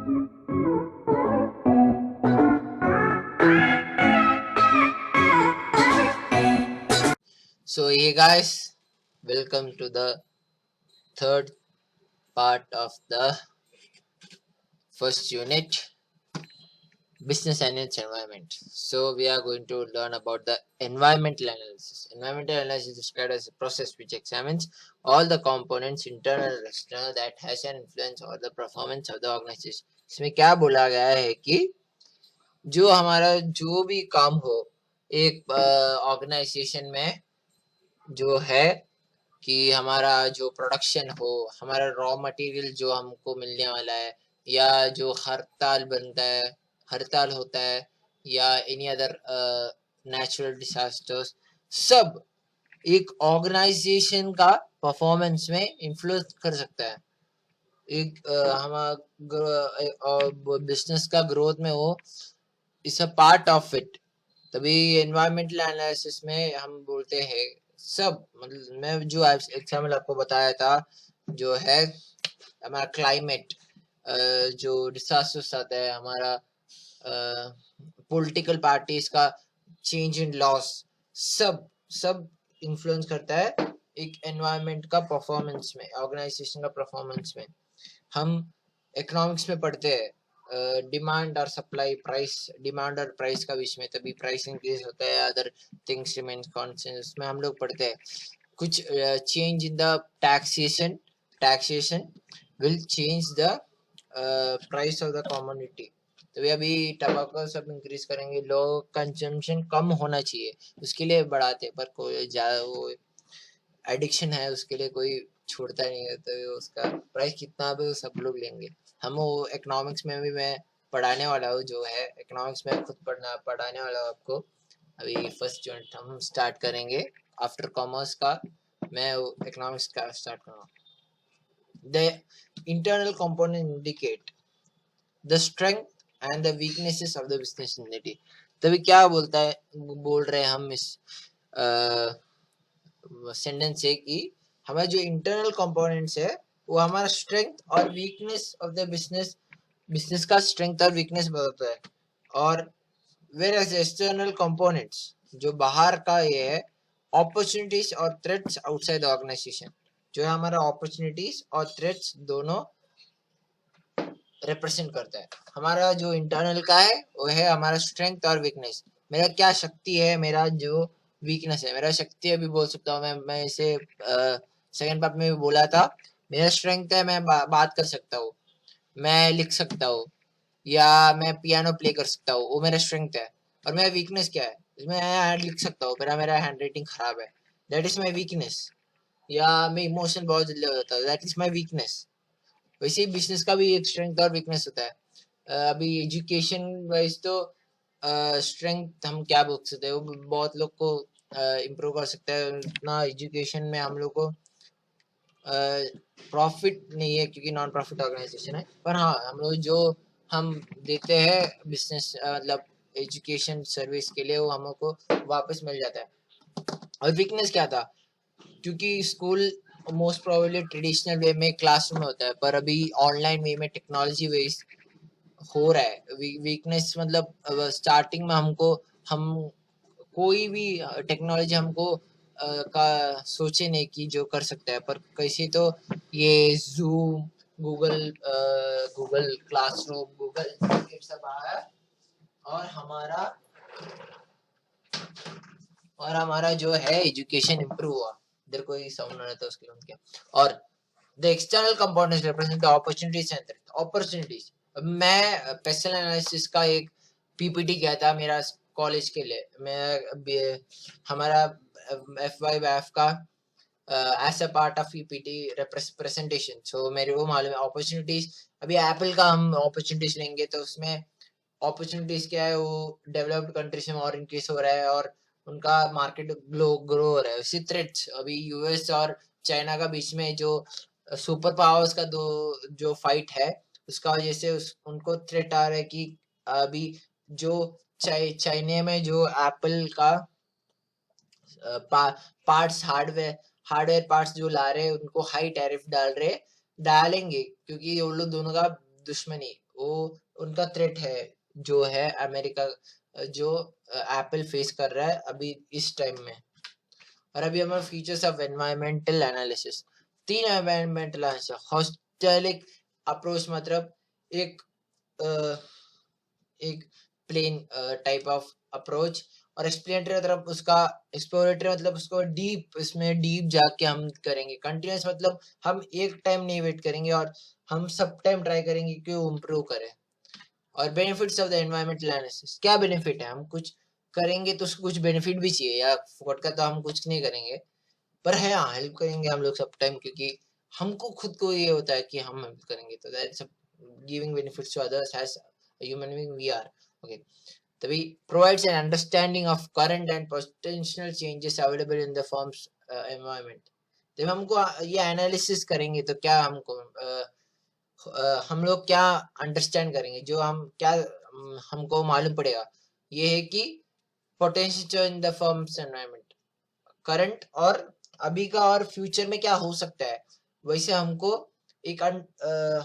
So, hey guys, welcome to the third part of the first unit, business and its environment. So, we are going to learn about the environmental analysis. Environmental analysis is described as a process which examines all the components, internal and external, that has an influence on the performance of the organization. इसमें क्या बोला गया है कि जो हमारा जो भी काम हो एक ऑर्गेनाइजेशन में जो है कि हमारा जो प्रोडक्शन हो, हमारा रॉ मटेरियल जो हमको मिलने वाला है, या जो हड़ताल बनता है, हड़ताल होता है, या एनी अदर नेचुरल डिसास्टर्स, सब एक ऑर्गेनाइजेशन का परफॉर्मेंस में इन्फ्लुएंस कर सकता है। एक हमारा बिजनेस का ग्रोथ में वो is a part of it. तभी एनवायरमेंटल एनालिसिस में हम बोलते हैं सब, मतलब मैं जो एग्जाम्पल आपको बताया था, जो है हमारा क्लाइमेट, जो डिसास्टर्स आता है, हमारा पॉलिटिकल पार्टीज का चेंज इन लॉस, सब सब इन्फ्लुएंस करता है एक एनवायरनमेंट का परफॉर्मेंस में, ऑर्गेनाइजेशन का परफॉर्मेंस में। हम इकोनॉमिक्स में पढ़ते हैं डिमांड और सप्लाई, प्राइस, डिमांड और प्राइस का बीच में, तभी प्राइस इंक्रीज होता है, अदर थिंग्स रिमेन कांस्टेंट। उसमें हम लोग पढ़ते हैं कुछ change in the taxation, taxation will change the price of the commodity. तो अभी टबाको सब इंक्रीज करेंगे, लोग कंजम्पशन कम होना चाहिए, उसके लिए बढ़ाते, पर कोई ज्यादा वो एडिक्शन है उसके लिए कोई छोड़ता नहीं है, तो उसका प्राइस कितना भी सब लोग लेंगे। हम वो इकोनॉमिक्स में भी मैं पढ़ाने वाला हूँ, जो है इकोनॉमिक्स में खुद पढ़ाने वाला हूँ आपको। अभी फर्स्ट यूनिट हम स्टार्ट करेंगे आफ्टर कॉमर्स का, मैं इकोनॉमिक्स का स्टार्ट करूँगा। The internal component indicate the strength and the weaknesses of the business unity. तभी क्या बोल रहे हैं हम इस सेंटेंस है कि हमारे जो इंटरनल कंपोनेंट्स है वो हमारा स्ट्रेंथ और वीकनेस ऑफ द बिजनेस का स्ट्रेंथ और वीकनेस बताता है। और वेयर एज एक्सटर्नल कंपोनेंट्स, जो बाहर का ये है, अपॉर्चुनिटीज और थ्रेट्स आउटसाइड द ऑर्गेनाइजेशन, जो है हमारा अपॉर्चुनिटीज और थ्रेट्स दोनों रिप्रेजेंट करता है। हमारा जो इंटरनल का है वो है हमारा स्ट्रेंथ और वीकनेस, मेरा क्या शक्ति है, मेरा जो वीकनेस है। मेरा शक्ति अभी बोल सकता हूँ मैं इसे सेकंड पार्ट में भी बोला था, मेरा स्ट्रेंथ है मैं बात कर सकता हूँ, मैं लिख सकता हूँ, या मैं पियानो प्ले कर सकता हूँ, वो मेरा स्ट्रेंथ है। और मेरा वीकनेस क्या है, मैं लिख सकता हूँ, मेरा हैंड राइटिंग खराब है, दैट इज माई वीकनेस। या मैं इमोशनल बहुत जल्दी हो जाता हूँ, दैट इज माई वीकनेस। वैसे ही बिजनेस का भी एक स्ट्रेंथ और वीकनेस होता है। अभी एजुकेशन वाइज तो स्ट्रेंथ हम क्या बोल सकते हैं, वो बहुत लोग को इम्प्रूव कर सकता है। उतना एजुकेशन में हम लोग को प्रॉफिट नहीं है क्योंकि नॉन प्रॉफिट ऑर्गेनाइजेशन है, पर हाँ हम लोग जो हम देते हैं बिजनेस मतलब एजुकेशन सर्विस के लिए, वो हमको वापस मिल जाता है। और वीकनेस क्या था, क्योंकि school most probably traditional way में क्लासरूम में होता है, पर अभी ऑनलाइन वे में टेक्नोलॉजी वेज हो रहा है। वीकनेस मतलब स्टार्टिंग में हमको हम कोई भी टेक्नोलॉजी हमको का सोचे नहीं कि जो कर सकता है, पर कैसे तो ये जूम, गूगल क्लासरूम, गूगल सब आया, और हमारा जो है एजुकेशन इम्प्रूव हुआ। इधर कोई साउंड आ रहा था उसके लिए। और the external components represent the opportunities and threat. Opportunities, मैं पेस्टल एनालिसिस का एक पीपीटी किया था मेरा कॉलेज के लिए, मैं हमारा FYF का as a part of PPT presentation. So मेरे को मालूम है अपॉर्चुनिटीज। अभी एप्पल का हम अपॉर्चुनिटीज लेंगे तो उसमें अपॉर्चुनिटीज क्या है, वो डेवलप्ड कंट्रीज में और इंक्रीज हो रहा है और उनका मार्केट ग्रो हो रहा है। उसी थ्रेट्स अभी यूएस और चाइना का बीच में जो सुपर पावर्स का दो जो फाइट है, उसका वजह से उनको थ्रेट आ रहा है कि अभी जो चाइना में जो एप्पल का पार्ट्स, हार्डवेयर पार्ट्स जो ला रहे हैं, उनको हाई टैरिफ डालेंगे, क्योंकि वो लोग दोनों का दुश्मनी, वो उनका थ्रेट है जो है अमेरिका, जो एप्पल फेस कर रहा है अभी इस टाइम में। और अभी हमारे features of environmental analysis, 3 environmental analysis. Holistic approach मतलब एक एक प्लेन टाइप ऑफ अप्रोच, और एक्सप्लेनेटरी मतलब उसका एक्सप्लोरेटरी मतलब उसको डीप, इसमें डीप जाके हम करेंगे। कंटिन्यूस मतलब हम एक टाइम नहीं वेट करेंगे और हम सब टाइम ट्राई करेंगे कि वो इम्प्रूव करे। और benefits of the environmental analysis, क्या बेनिफिट है? हम कुछ करेंगे तो उसको कुछ बेनिफिट भी चाहिए, या फुकट का तो हम कुछ नहीं करेंगे, पर है हाँ हेल्प करेंगे हम लोग सब टाइम, क्योंकि हमको खुद को ये होता है कि हम हेल्प करेंगे, तो that's giving benefits to others as human being we are. Okay, तभी provides an understanding of current and potential changes available in the firm's environment। जब हमको ये एनालिसिस करेंगे तो क्या हमको हम लोग क्या अंडरस्टैंड करेंगे, जो हम क्या हमको मालूम पड़ेगा, ये है कि potential in the firms environment, current और अभी का और फ्यूचर में क्या हो सकता है, वैसे हमको एक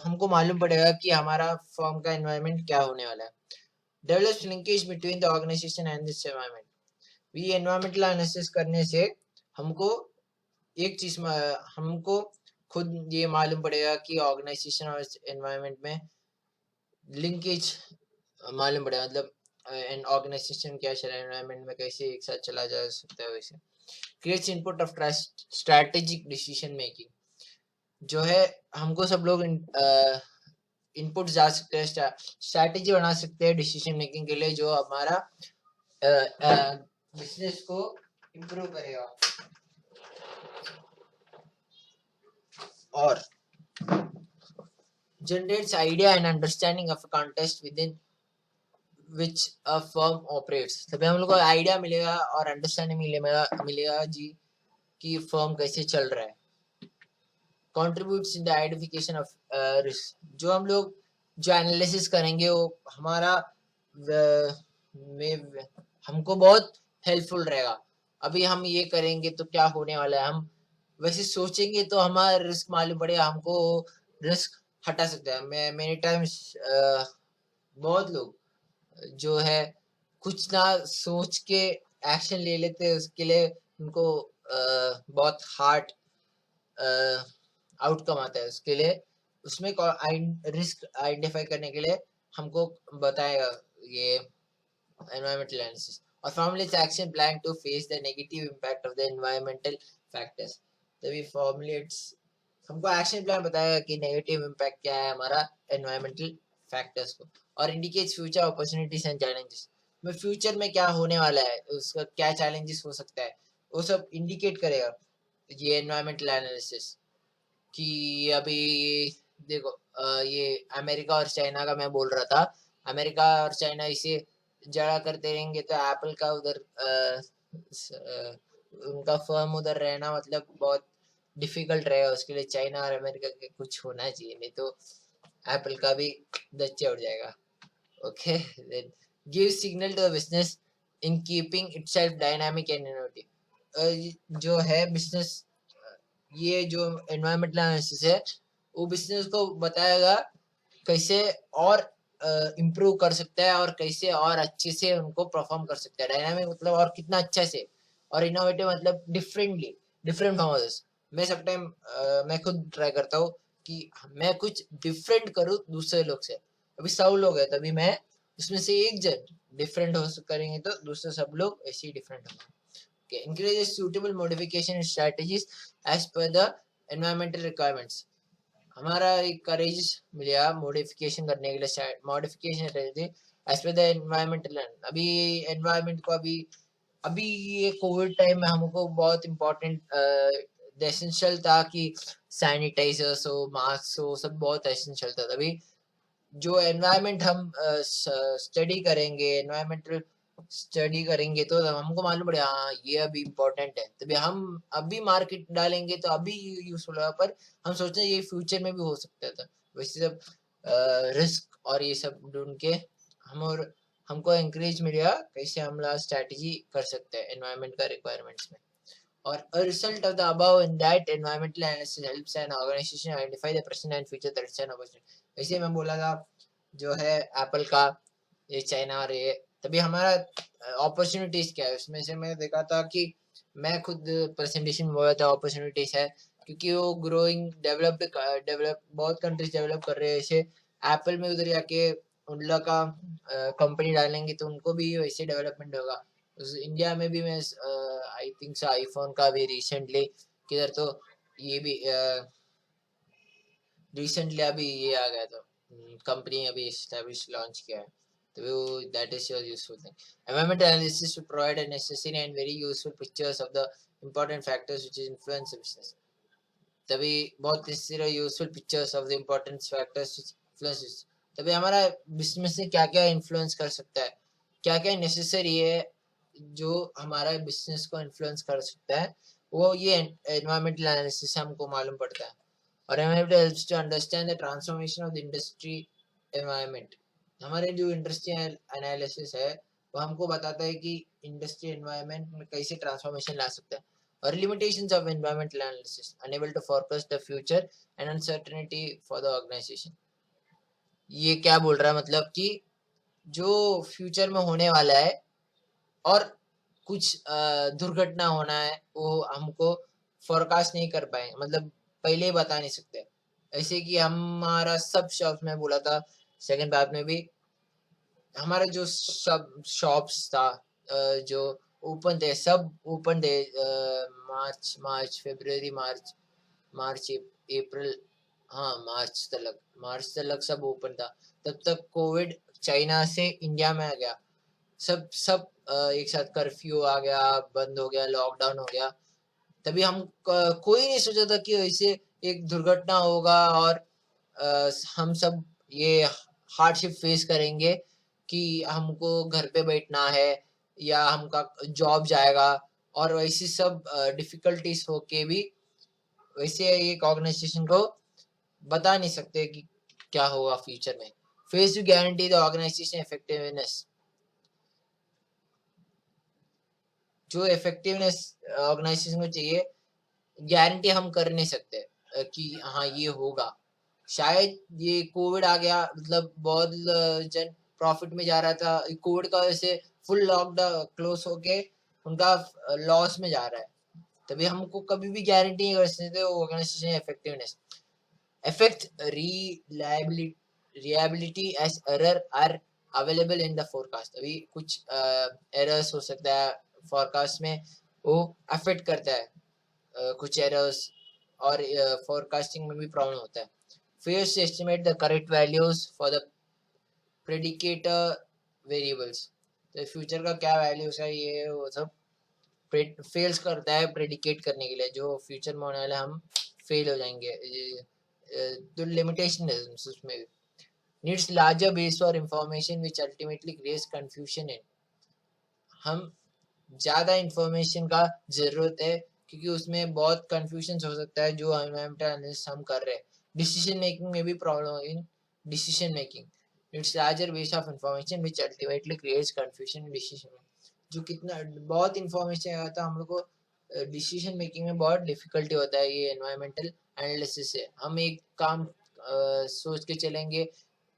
हमको मालूम पड़ेगा कि हमारा फर्म का एनवायरनमेंट क्या होने वाला है। Develops linkage between the organisation and this environment. भी एनवायरमेंटल एनालिसिस करने से हमको एक चीज हमको खुद ये मालूम पड़ेगा कि ऑर्गेनाइजेशन और एनवायरनमेंट में लिंकेज मालूम पड़ेगा, मतलब एन ऑर्गेनाइजेशन क्या चला है, एनवायरनमेंट में कैसे एक साथ चला जा सकता है। वैसे creates input of strategic decision making, जो है हमको सब लोग इनपुट जा सकते हैं, स्ट्रैटेजी बना सकते हैं डिसीजन मेकिंग के लिए, जो हमारा बिजनेस को इम्प्रूव करेगा। और generates idea and understanding of a context within which a firm operates। तभी हम लोग को आइडिया मिलेगा और अंडरस्टैंडिंग मिलेगा जी कि फर्म कैसे चल रहा है। contributes in the identification of risk, जो हम लोग जो एनालिसिस करेंगे वो हमारा में हमको बहुत हेल्पफुल रहेगा। अभी हम ये करेंगे तो क्या होने वाला है, हम वैसे सोचेंगे तो हमारा रिस्क मालूम पड़ेगा, हमको रिस्क हटा सकता है। मैं मेनी टाइम्स बहुत लोग जो है कुछ ना सोच के एक्शन ले लेते हैं, उसके लिए उनको बहुत हार्ड आउटकम आता है। उसके लिए उसमें रिस्क आइडेंटिफाई करने के लिए हमको बताएगा ये एनवायरमेंटल एनालिसिस। और formulates action plan to face the negative impact of the environmental factors. तभी फॉर्मुलेट्स हमको एक्शन प्लान बताएगा कि नेगेटिव इम्पैक्ट क्या है हमारा एनवायरमेंटल फैक्टर्स को। और indicates future opportunities and challenges, में फ्यूचर में क्या होने वाला है, उसका क्या चैलेंजेस हो सकता है, वो सब इंडिकेट करेगा ये एनवायरमेंटल एनालिसिस। कि अभी देखो ये अमेरिका और चाइना का मैं बोल रहा था, अमेरिका और चाइना इसे जड़ा करते रहेंगे तो एप्पल का उधर उनका फर्म उधर रहना मतलब बहुत डिफिकल्ट रहेगा। उसके लिए चाइना और अमेरिका के कुछ होना चाहिए, नहीं तो एप्पल का भी दच्चे उड़ जाएगा। Okay, then give signal to the business in keeping itself dynamic and innovative. जो है बिजनेस, ये जो एनवायरमेंटल एनालिसिस है वो बिजनेस को बताएगा कैसे और इम्प्रूव कर सकता है और कैसे और अच्छे से उनको परफॉर्म कर सकता है। डायनामिक मतलब और कितना अच्छा से, और इनोवेटिव मतलब डिफरेंट फ्रॉम अदर्स। मैं सब टाइम मैं खुद ट्राई करता हूँ कि मैं कुछ डिफरेंट करूँ दूसरे लोग से। अभी 100 लोग है, तभी मैं उसमें से एक जन डिफरेंट हो करेंगे तो दूसरे सब लोग ऐसे ही डिफरेंट होंगे। encourages suitable modification strategies as per the environmental requirements। हमारा एक करेज मिलेगा मॉडिफिकेशन करने के लिए, modification strategy as per the environmental. अभी एनवायरमेंट को अभी ये कोविड टाइम में हमको बहुत इम्पोर्टेंट एसेंशियल था कि सैनिटाइजर्स हो, मास्क हो, सब बहुत एसेंशियल था। तभी जो एनवायरमेंट हम स्टडी करेंगे, स्टडी करेंगे तो हमको मालूम पड़ेगा हाँ ये अभी इम्पोर्टेंट है, तभी हम अभी मार्केट डालेंगे तो अभी यूजफुल होगा, पर हम सोचते हैं ये फ्यूचर में भी हो सकता था। वैसे सब रिस्क और ये सब ढूंढ के हम और हमको एंकरेज मिलेगा कैसे हम लोग स्ट्रैटेजी कर सकते हैं एनवायरमेंट का रिक्वायरमेंट्स में। और a result of the above in that environmental analysis helps an organization identify the present and future threats and opportunities। वैसे मैं बोला था जो है एप्पल का, ये चाइना और ये, तभी हमारा अपॉर्चुनिटीज क्या है उसमें से मैंने देखा था कि मैं खुद प्रेजेंटेशन में बोला था अपॉर्चुनिटीज है, क्योंकि वो ग्रोइंग डेवलप बहुत कंट्रीज डेवलप कर रहे हैं, जैसे एप्पल में उधर जाके उन लोग का कंपनी डालेंगे तो उनको भी वैसे डेवलपमेंट होगा। इंडिया में भी मैं आई थिंक सो आईफोन का भी रिसेंटली किधर तो ये भी रिसेंटली अभी ये आ गया था, कंपनी अभी एस्टैब्लिश लॉन्च किया है, तो वो that is your useful thing. Environmental analysis to provide a necessary and very useful pictures of the important factors which is influence the business, तभी बहुत सारे useful pictures of the important factors which influences, तभी हमारा business में क्या क्या influence कर सकता है, क्या क्या नेसेसरी है जो हमारा बिजनेस को इन्फ्लुएंस कर सकता है, वो ये एनवायरमेंटल एनालिसिस से हमको मालूम पड़ता है। और environment helps to understand the transformation of the industry environment, हमारे जो इंडस्ट्री एनालिसिस है वो हमको बताता है कि इंडस्ट्री एनवायरनमेंट में कैसे ट्रांसफॉर्मेशन ला सकता है। और limitations of environmental analysis unable to forecast the future and uncertainty for the organization, ये क्या बोल रहा है मतलब कि जो फ्यूचर में होने वाला है और कुछ दुर्घटना होना है वो हमको फोरकास्ट नहीं कर पाए, मतलब पहले ही बता नहीं सकते। ऐसे कि हमारा सब शॉप्स में बोला था सेकंड पार्ट में भी, हमारा जो सब शॉप्स था जो ओपन थे सब ओपन थे, मार्च फरवरी मार्च अप्रैल, हाँ मार्च तक सब ओपन था। तब तक कोविड चाइना से इंडिया में आ गया, सब एक साथ कर्फ्यू आ गया, बंद हो गया, लॉकडाउन हो गया, तभी हम कोई नहीं सोचा था कि ऐसे एक दुर्घटना होगा और हम सब ये हार्डशिप फेस करेंगे कि हमको घर पे बैठना है या हमका जॉब जाएगा, और वैसी सब डिफिकल्टीज होके भी वैसे एक ऑर्गेनाइजेशन को बता नहीं सकते कि क्या होगा फ्यूचर में। Face to guarantee the organisation effectiveness, जो इफेक्टिवनेस ऑर्गेनाइजेशन को चाहिए गारंटी हम कर नहीं सकते कि हाँ ये होगा। शायद ये कोविड आ गया, मतलब बहुत जन प्रॉफिट में जा रहा था, कोविड का वजह से फुल लॉकडाउन क्लोज होके उनका लॉस में जा रहा है, तभी हमको कभी भी गारंटी नहीं कर सकते organisation effectiveness. affect reliability as error are available in the forecast, अभी कुछ एरर्स हो सकता है फोरकास्ट में, वो अफेक्ट करता है कुछ एरर्स, और फोरकास्टिंग में भी प्रॉब्लम होता है। fails to estimate the correct values for the predicator variables, तो फ्यूचर का क्या वैल्यूज है ये वो सब फेल्स करता है प्रेडिकेट करने के लिए, जो फ्यूचर में होने वाले हम फेल हो जाएंगे। तो लिमिटेशन है उसमें, needs larger base for information which ultimately creates confusion in, हम ज़्यादा इंफॉर्मेशन का ज़रूरत है क्योंकि उसमें बहुत कंफ्यूजन हो सकता है जो एनवायरमेंटल एनालिसिस हम कर रहे हैं। डिसीजन मेकिंग में भी problem in decision making, it's larger base of information which ultimately creates confusion in decision, जो कितना बहुत इंफॉर्मेशन है तो हम लोग को डिसीजन मेकिंग में बहुत डिफिकल्टी होता है। ये एनवायरमेंटल एनालिसिस से हम एक काम सोच के चलेंगे,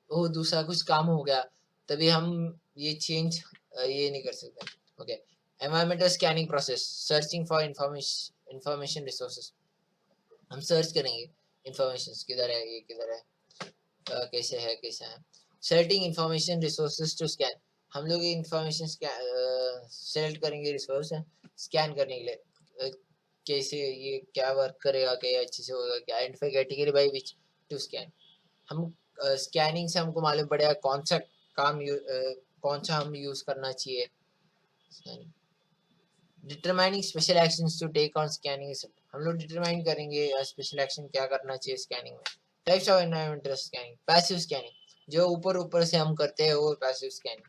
वो दूसरा कुछ काम हो गया, तभी हम ये चेंज ये नहीं कर सकते। Okay, environmental scanning process, searching for information resources, हम सर्च करेंगे इंफॉर्मेशन किधर है, ये किधर है, कैसे है कैसे है। Selecting information resources to scan, हम लोग इंफॉर्मेशन सेलेक्ट करेंगे रिसोर्स स्कैन करने के लिए, कैसे ये क्या वर्क करेगा, क्या अच्छे से होगा, क्या identify category by which to scan, हम स्कैनिंग से हमको मालूम पड़ेगा कौन सा काम कौन सा हम यूज करना चाहिए। Determining special actions to take on scanning, हम लोग डिटरमाइन करेंगे स्पेशल एक्शन क्या करना चाहिए स्कैनिंग में। Types of environmental scanning, passive scanning, जो ऊपर ऊपर से हम करते हैं वो पैसिव स्कैनिंग।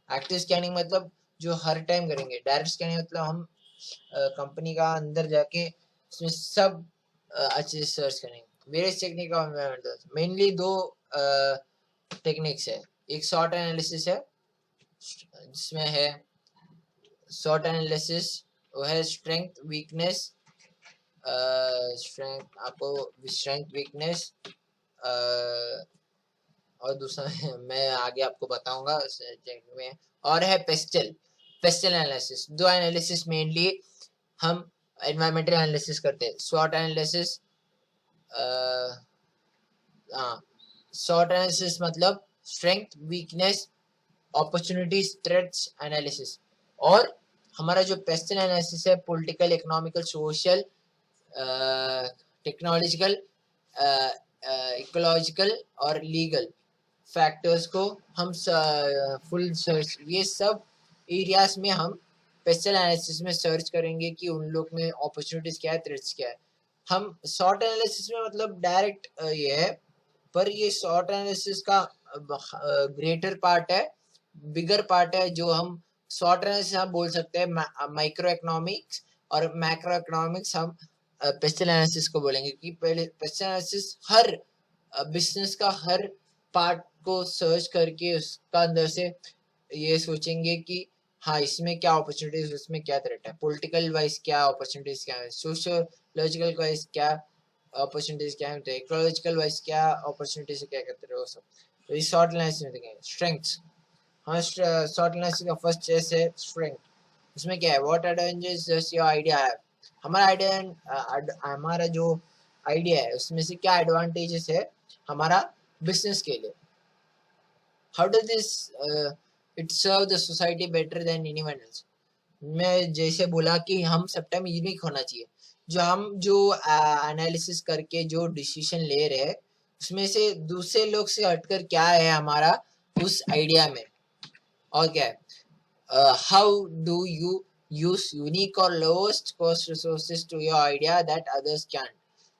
एक्टिव स्कैनिंग मतलब जो हर टाइम करेंगे। डायरेक्ट स्कैनिंग मतलब हम कंपनी का अंदर जाके उसमें सब अच्छे से सर्च करेंगे। Various technique of environmental, mainly दो टेक्निक्स है, एक शॉर्ट एनालिसिस है जिसमें है शॉर्ट एनालिसिस, वो है स्ट्रेंथ वीकनेस, स्ट्रेंथ आपको स्ट्रेंथ वीकनेस और दूसरा मैं आगे आपको बताऊंगा में। और है पेस्टल एनालिसिस। दो एनालिसिस मेनली हम एनवायरमेंटल एनालिसिस करते हैं। स्वॉट एनालिसिस, स्वॉट एनालिसिस मतलब strength, weakness, opportunities, threats analysis. और हमारा जो पेस्टल एनालिसिस है political, economical, social, technological, ecological और लीगल फैक्टर्स को हम फुल सर्च, ये सब एरियाज में हम पेस्टल एनालिसिस में सर्च करेंगे कि उन लोग में अपॉर्चुनिटीज क्या है, थ्रेट्स क्या है। हम शॉर्ट एनालिसिस में मतलब डायरेक्ट ये है, पर ये शॉर्ट एनालिसिस का ग्रेटर पार्ट है, बिगर पार्ट है। जो हम शॉर्ट एनालिसिस हम बोल सकते हैं माइक्रो इकोनॉमिक्स, और मैक्रो इकोनॉमिक्स हम पेस्टल एनालिसिस को बोलेंगे। कि पहले पेस्टल एनालिसिस हर बिजनेस का हर पार्ट को सर्च करके उसका अंदर से ये सोचेंगे कि हाँ इसमें क्या अपॉर्चुनिटीज, उसमें क्या थ्रेट है, पॉलिटिकल वाइज क्या अपॉर्चुनिटीज क्या है, सोशियोलॉजिकल वाइज क्या अपॉर्चुनिटीज क्या है, इकोलॉजिकल वाइज क्या अपॉर्चुनिटीज क्या करते रहे वो सब। तो इस शॉर्ट एनालिसिस में देखेंगे स्ट्रेंथ्स। हाँ, शॉर्ट एनालिसिस का फर्स्ट चेस है स्ट्रेंथ। उसमें क्या है, what advantages does your idea have. हमारा आइडिया, हमारा जो आइडिया है उसमें से क्या एडवांटेजेस है हमारा बिजनेस के लिए। How does this it serve the society better than anyone else. मैं जैसे बोला कि हम सब टाइम यूनिक होना चाहिए। जो एनालिसिस करके जो डिसीजन ले रहे हैं उसमें से दूसरे लोग से हटकर क्या है हमारा उस आइडिया में, और क्या है। How do you use unique और lowest cost resources to your idea that others can.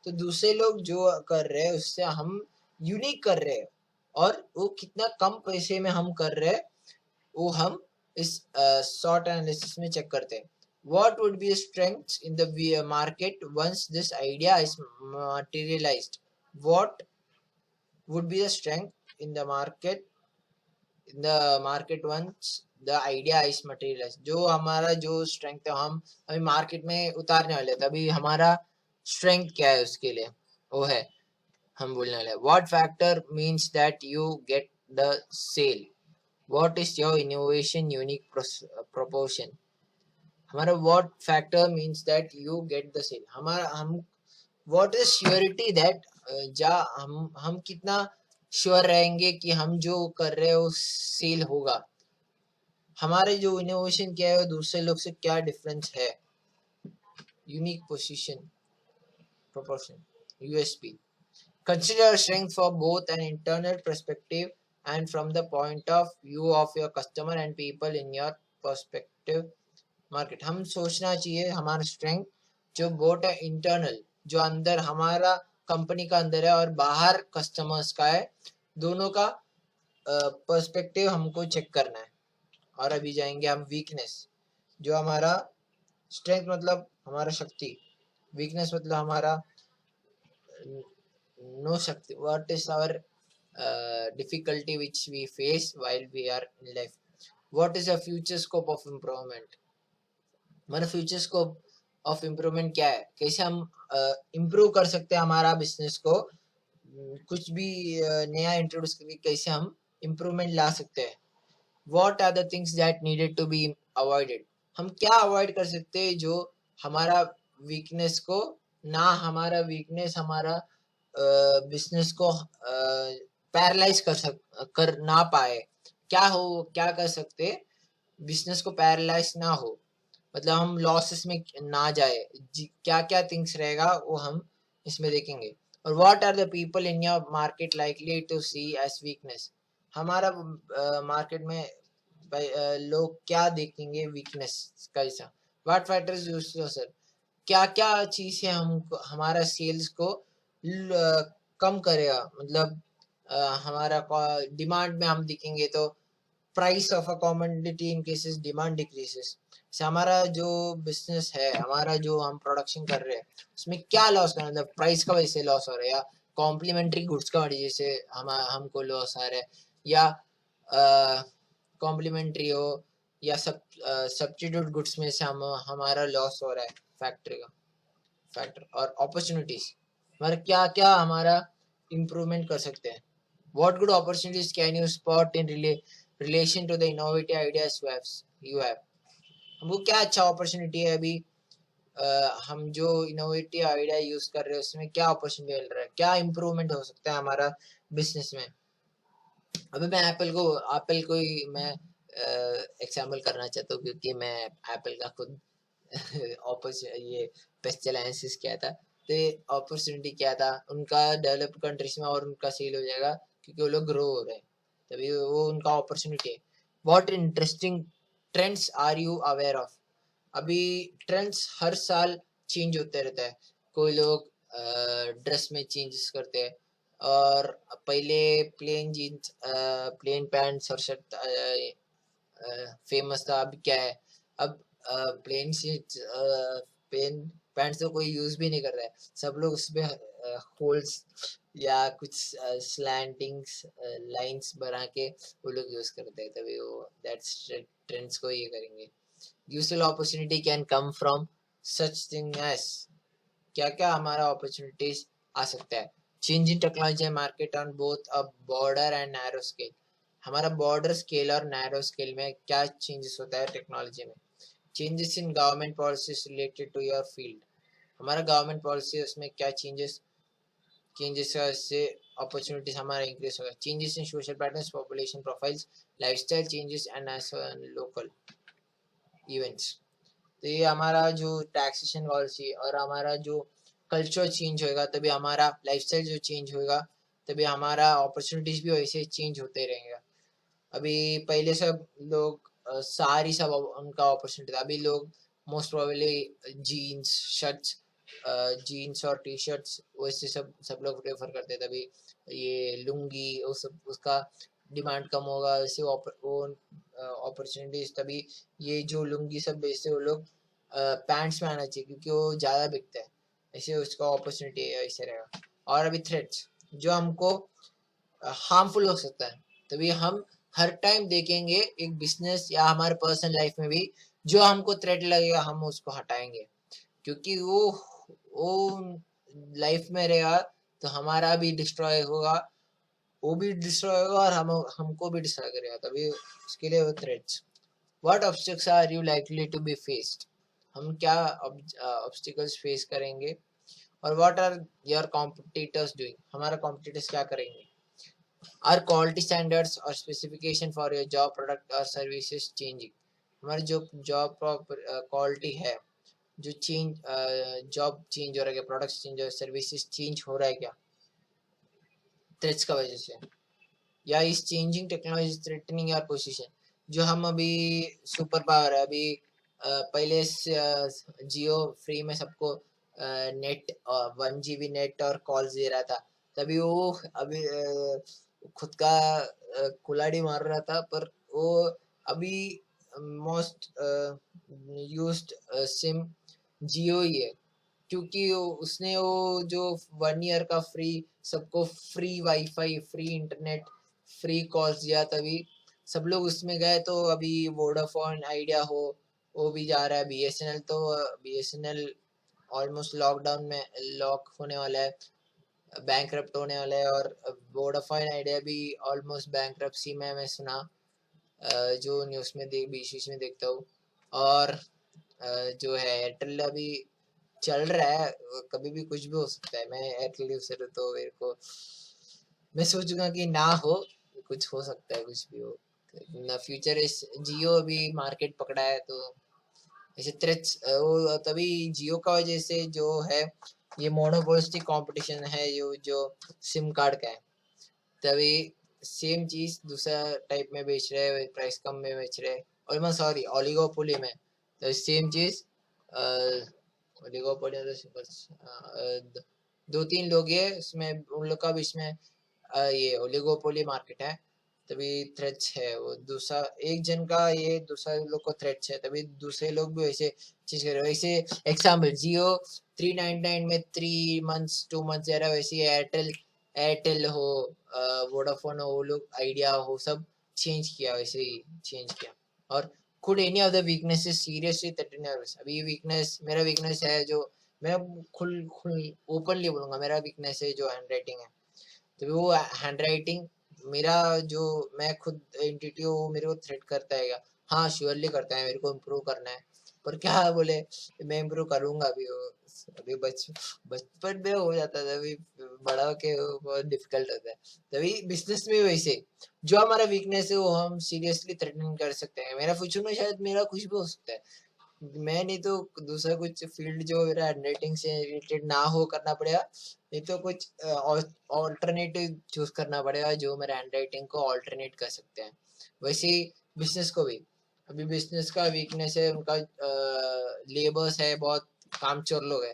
तो दूसरे लोग जो कर रहे हैं उससे हम यूनिक कर रहे हैं, और वो कितना कम पैसे में हम कर रहे हैं वो हम इस शॉर्ट एनालिसिस में चेक करते हैं। What would be the strengths in the market once this idea is materialized? What would be the strength in the market once the idea is materialized? जो हमारा जो strength है हम अभी मार्केट में उतारने वाले थे, अभी हमारा strength क्या है उसके लिए वो है हम बोलने वाले। What factor means that you get the sale? What is your innovation unique proportion? हमारा what factor means that you get the sale। हमारा हम what is surety that हम कितना श्योर रहेंगे कि हम जो कर रहे हो सेल होगा। हमारे जो इनोवेशन क्या है दूसरे लोग से क्या डिफरेंस है। Unique position, proportion, USP. Consider strength for both an internal perspective and from the point of view of your customer and people in your perspective market. हम सोचना चाहिए हमारा स्ट्रेंथ जो बोट है इंटरनल, जो अंदर हमारा कंपनी का अंदर है और बाहर कस्टमर्स का है, दोनों का पर्सपेक्टिव हमको चेक करना है। और अभी जाएंगे हम वीकनेस। जो हमारा स्ट्रेंथ मतलब हमारा शक्ति, वीकनेस मतलब हमारा नो शक्ति। What is our difficulty which we face while we are in life. What is a future scope of improvement. हमारा फ्यूचर स्कोप ऑफ इम्प्रूवमेंट क्या है, कैसे हम इम्प्रूव कर सकते हैं हमारा बिजनेस को, कुछ भी नया इंट्रोड्यूस करके कैसे हम इम्प्रूवमेंट ला सकते हैं। What are the things that needed to be avoided. हम क्या अवॉइड कर सकते हैं जो हमारा वीकनेस को ना, हमारा वीकनेस हमारा बिजनेस को पैरालाइज कर ना पाए। क्या कर सकते बिजनेस को पैरालाइज ना हो, मतलब हम लॉसेस में ना जाए। क्या क्या थिंग्स रहेगा वो हम इसमें देखेंगे। और what are the people in your market likely to see as weakness. हमारा मार्केट में लोग क्या देखेंगे वीकनेस कैसा। व्हाट फैक्टर्स यूज सर, क्या क्या चीज है हम हमारा सेल्स को कम करेगा। मतलब हमारा डिमांड में हम देखेंगे तो price of a commodity increases, demand decreases. हमारा जो बिजनेस है, हमारा जो हम प्रोडक्शन कर रहे हैं उसमें क्या लॉस है, मतलब प्राइस का वजह से लॉस हो रहा है, या कॉम्प्लीमेंट्री गुड्स का वजह से हमको लॉस आ रहा है, या कॉम्प्लीमेंट्री हो या सब्स्टिट्यूट गुड्स में से हमारा लॉस हो रहा है फैक्ट्री का फैक्टर। और अपॉर्चुनिटीज हमारा क्या क्या हमारा इम्प्रूवमेंट कर सकते हैं। What good opportunities can you spot in relation to the innovative ideas you have? हमको क्या अच्छा अपॉर्चुनिटी है अभी? हम जो इनोवेटिव आइडिया यूज कर रहे हैं उसमें क्या अपॉर्चुनिटी मिल रहा है, क्या इम्प्रूवमेंट हो सकता है हमारा बिजनेस में? अभी मैं एप्पल को ही मैं एग्जाम्पल करना चाहता हूँ, क्योंकि मैं एप्पल का खुद ये पेस्ट एनालिसिस किया था। तो ये अपॉर्चुनिटी क्या था उनका, डेवलप्ड कंट्रीज में और उनका सेल हो जाएगा क्योंकि वो लोग ग्रो हो रहे हैं, तभी वो उनका अपॉर्चुनिटी है। What interesting trends are you aware of? अभी ट्रेंड्स हर साल चेंज होते रहता है। कोई लोग ड्रेस में चेंजेस करते हैं, और पहले प्लेन जीन्स, प्लेन पैंट्स और शर्ट फेमस था। अभी क्या है, अब प्लेन जीन्स, प्लेन पैंट्स तो कोई यूज भी नहीं कर रहा है, सब लोग उसमें होल्स या कुछ स्लैंटिंग्स लाइंस बना के वो लोग यूज करते हैं, तभी वो दैट्स ट्रेंड्स को ये करेंगे। Useful opportunity can come from such thing as, क्या क्या हमारा अपॉर्चुनिटीज आ सकता है? Change in technology market on both a border and narrow scale. हमारा बॉर्डर स्केल और नैरो स्केल में क्या चेंजेस होता है टेक्नोलॉजी में? Changes in government policies related to your field. हमारा गवर्नमेंट पॉलिसी उसमें क्या चेंजेस से अपॉर्चुनिटीज हमारा इंक्रीज होगा। Changes in social patterns, population profiles, lifestyle changes and local events. तो ये हमारा जो टैक्सेशन पॉलिसी और हमारा जो कल्चर चेंज होएगा, तभी हमारा लाइफस्टाइल जो चेंज होएगा, तभी हमारा अपॉर्चुनिटीज भी वैसे चेंज होते रहेंगे। अभी पहले सब लोग सारी सब उनका अपॉर्चुनिटी था, अभी लोग मोस्ट प्रोबेबली जीन्स और टी शर्ट्स वैसे सब लोग प्रेफर करते थे। अभी ये लुंगी वो सब उसका डिमांड कम होगा, वैसे वो अपॉर्चुनिटीज, तभी ये जो लुंगी सब बेचते वो लोग पैंट्स में आना चाहिए क्योंकि वो ज़्यादा बिकता है, ऐसे उसका अपॉर्चुनिटी ऐसे रहेगा। और अभी थ्रेट्स जो हमको हार्मफुल हो सकता है, तभी हम हर टाइम देखेंगे एक बिजनेस या हमारे पर्सनल लाइफ में भी जो हमको थ्रेट लगेगा हम उसको हटाएंगे, क्योंकि वो लाइफ में रहेगा तो हमारा भी डिस्ट्रॉय होगा, वो भी डिस्ट्रॉय होगा और हमको भी डिस्ट्रॉय करेगा, तभी उसके लिए वो threats. What obstacles are you likely to be faced? हम क्या ऑब्स्टिकल्स फेस करेंगे? और what are your competitors doing? हमारा कॉम्पिटिटर्स क्या करेंगे? आर क्वालिटी स्टैंडर्ड्स और specification for your job product और सर्विसेज चेंजिंग? हमारी जो जॉब क्वालिटी है, जो जॉब चेंज हो रहा है क्या, प्रोडक्ट्स चेंज हो रहा है, सर्विसेज चेंज हो रहा है क्या थ्रेट्स का वजह से? या इस changing technology threatening your position? जो हम अभी सुपर पावर है, अभी पहले जियो फ्री में सबको नेट 1 GB नेट और कॉल्स दे रहा था, तभी वो अभी खुद का कुल्हाड़ी मार रहा था, पर वो अभी मोस्ट यूज्ड सिम जियो ही है, क्योंकि उसने वो जो 1 ईयर का फ्री सबको free wifi, free internet, free calls दिया, तभी सब लोग उसमें गए। तो अभी वोडाफोन आइडिया हो वो भी जा रहा है, बीएसएनएल तो बीएसएनएल ऑलमोस्ट लॉकडाउन में लॉक होने वाला है, बैंकरप्ट होने वाला है, और वोडाफोन आइडिया भी ऑलमोस्ट बैंकरप्सी में मैं सुना, जो न्यूज़ में बीच में देखता हूँ। और जो है एयरटेल अभी चल रहा है, कभी भी कुछ भी हो सकता है। मैं एयरटेल यूजर हूँ तो मेरे को, मैं सोचूंगा कि ना हो, कुछ हो सकता है, कुछ भी हो ना। फ्यूचर इस जियो अभी मार्केट पकड़ा है, तो ऐसे थ्रेट्स वो तभी जियो का वजह से जो है ये मोनोपोलिस्टिक कंपटीशन है जो सिम कार्ड का है, तभी सेम चीज दूसरा टाइप में बेच रहे हैं, प्राइस कम में बेच रहे हैं, और मैं सॉरी ओलिगोपोली में, तो सेम चीज ओलिगोपोली दो तीन लोग है उसमें, उन लोग का भी इसमें ये ओलिगोपोली मार्केट है, तभी थ्रेट्स है। वो दूसरा एक जन का ये दूसरा लोग को थ्रेट्स है, तभी दूसरे लोग भी वैसे चीज कर रहे हैं। वैसे एग्जाम्पल जियो 399 में 3 मंथ्स 2 मंथ्स दे रहा है, वैसे एयरटेल हो, वोडाफोन हो, वो लोग आइडिया हो, सब चेंज किया, वैसे ही चेंज किया। और could any of the weaknesses seriously threaten your business? अभी वीकनेस, मेरा वीकनेस है जो मैं खुल ओपनली बोलूंगा, मेरा वीकनेस है जो हैंड राइटिंग है, तो वो हैंड राइटिंग मेरा जो मैं खुद एंटिटी हूँ वो मेरे को थ्रेट करता है क्या? हाँ श्योरली करता है, मेरे को इम्प्रूव करना है। पर क्या बोले, मैं इम्प्रूव करूंगा अभी, वो अभी बचपन में हो जाता है, अभी बड़ा होके वो बहुत डिफिकल्ट होता है। तभी बिजनेस में वैसे जो हमारा वीकनेस है वो हम सीरियसली थ्रेटन कर सकते हैं। मेरा फ्यूचर में शायद मेरा कुछ भी हो सकता है, मैं नहीं तो दूसरा कुछ फील्ड जो मेरा हैंडराइटिंग से रिलेटेड ना हो करना पड़ेगा, नहीं तो कुछ ऑल्टरनेटिव चूज करना पड़ेगा जो मेरा हैंडराइटिंग को ऑल्टरनेट कर सकते हैं। वैसे ही बिजनेस को भी, अभी बिजनेस का वीकनेस है उनका, लेबर्स है बहुत, कामचोर लोग है,